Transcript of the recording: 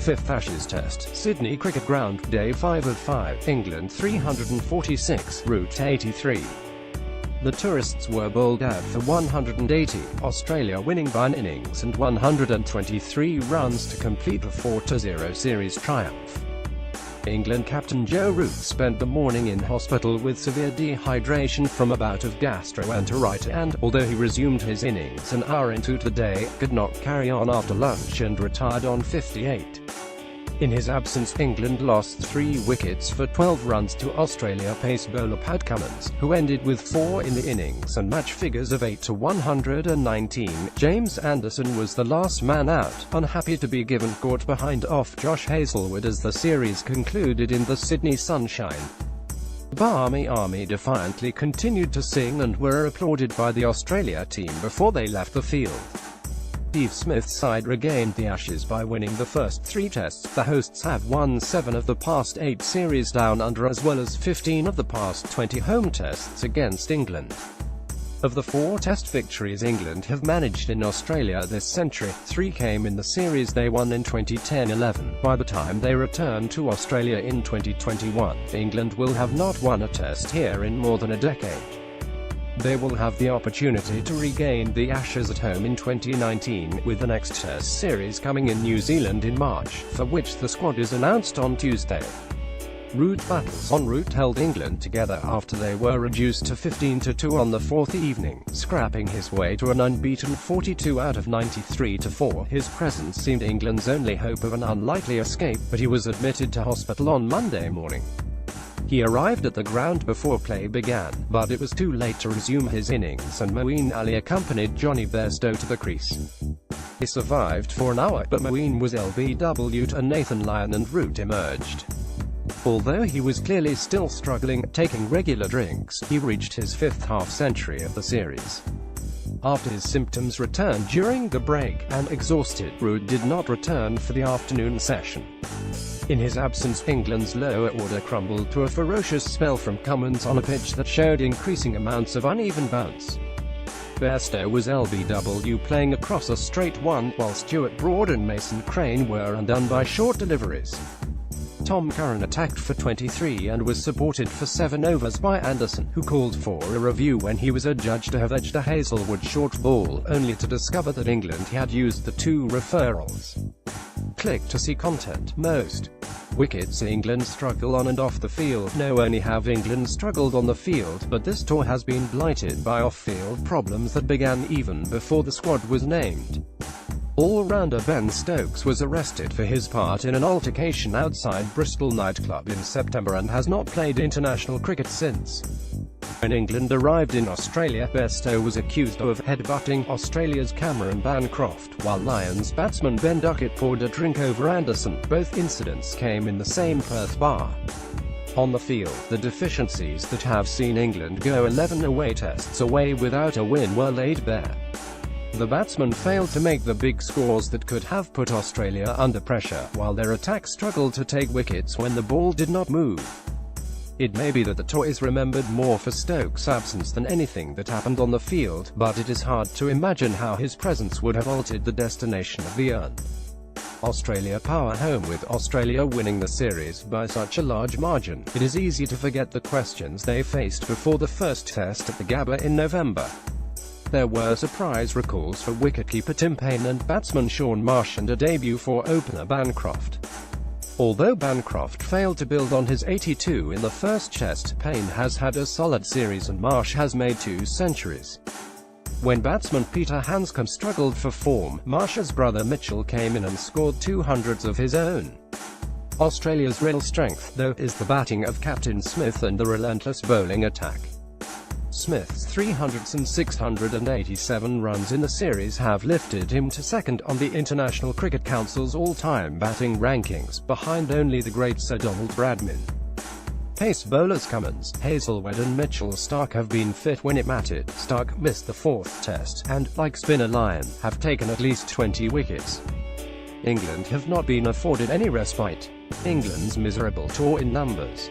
5th Ashes Test, Sydney Cricket Ground, Day 5 of 5, England 346, Route 83. The tourists were bowled out for 180, Australia winning by an innings and 123 runs to complete a 4-0 series triumph. England captain Joe Root spent the morning in hospital with severe dehydration from a bout of gastroenteritis and, although he resumed his innings an hour into the day, could not carry on after lunch and retired on 58. In his absence, England lost 3 wickets for 12 runs to Australia pace bowler Pat Cummins, who ended with 4 in the innings and match figures of 8 to 119. James Anderson was the last man out, unhappy to be given caught behind off Josh Hazlewood as the series concluded in the Sydney sunshine. Barmy Army defiantly continued to sing and were applauded by the Australia team before they left the field. Steve Smith's side regained the Ashes by winning the first 3 tests. The hosts have won 7 of the past 8 series down under as well as 15 of the past 20 home tests against England. Of the 4 test victories England have managed in Australia this century, 3 came in the series they won in 2010-11. By the time they return to Australia in 2021, England will have not won a test here in more than a decade. They will have the opportunity to regain the Ashes at home in 2019, with the next Test series coming in New Zealand in March, for which the squad is announced on Tuesday. Root battles en route held England together after they were reduced to 15-2 on the 4th evening, scrapping his way to an unbeaten 42 out of 93-4. His presence seemed England's only hope of an unlikely escape, but he was admitted to hospital on Monday morning. He arrived at the ground before play began, but it was too late to resume his innings and Moeen Ali accompanied Jonny Bairstow to the crease. He survived for an hour, but Moeen was LBW'd and Nathan Lyon and Root emerged. Although he was clearly still struggling, taking regular drinks, he reached his 5th half-century of the series. After his symptoms returned during the break, and exhausted, Root did not return for the afternoon session. In his absence, England's lower order crumbled to a ferocious spell from Cummins on a pitch that showed increasing amounts of uneven bounce. Bairstow was LBW playing across a straight one, while Stuart Broad and Mason Crane were undone by short deliveries. Tom Curran attacked for 23 and was supported for 7 overs by Anderson, who called for a review when he was adjudged to have edged a Hazlewood short ball, only to discover that England had used the 2 referrals. Click to see content. Most wickets England struggle on and off the field. No, only have England struggled on the field, but this tour has been blighted by off-field problems that began even before the squad was named. All-rounder Ben Stokes was arrested for his part in an altercation outside Bristol nightclub in September and has not played international cricket since. When England arrived in Australia, Bairstow was accused of headbutting Australia's Cameron Bancroft, while Lions batsman Ben Duckett poured a drink over Anderson. Both incidents came in the same Perth bar. On the field, the deficiencies that have seen England go 11 away tests away without a win were laid bare. The batsmen failed to make the big scores that could have put Australia under pressure, while their attack struggled to take wickets when the ball did not move. It may be that the tour is remembered more for Stokes' absence than anything that happened on the field, but it is hard to imagine how his presence would have altered the destination of the urn. Australia power home. With Australia winning the series by such a large margin, it is easy to forget the questions they faced before the first test at the Gabba in November. There were surprise recalls for wicketkeeper Tim Paine and batsman Shaun Marsh and a debut for opener Bancroft. Although Bancroft failed to build on his 82 in the first test, Paine has had a solid series and Marsh has made 2 centuries. When batsman Peter Handscomb struggled for form, Marsh's brother Mitchell came in and scored 200s of his own. Australia's real strength, though, is the batting of Captain Smith and the relentless bowling attack. Smith's 300s and 687 runs in the series have lifted him to second on the International Cricket Council's all-time batting rankings, behind only the great Sir Donald Bradman. Pace bowlers Cummins, Hazlewood and Mitchell-Starc have been fit when it mattered. Starc missed the 4th test, and, like spinner Lyon, have taken at least 20 wickets. England have not been afforded any respite. England's miserable tour in numbers.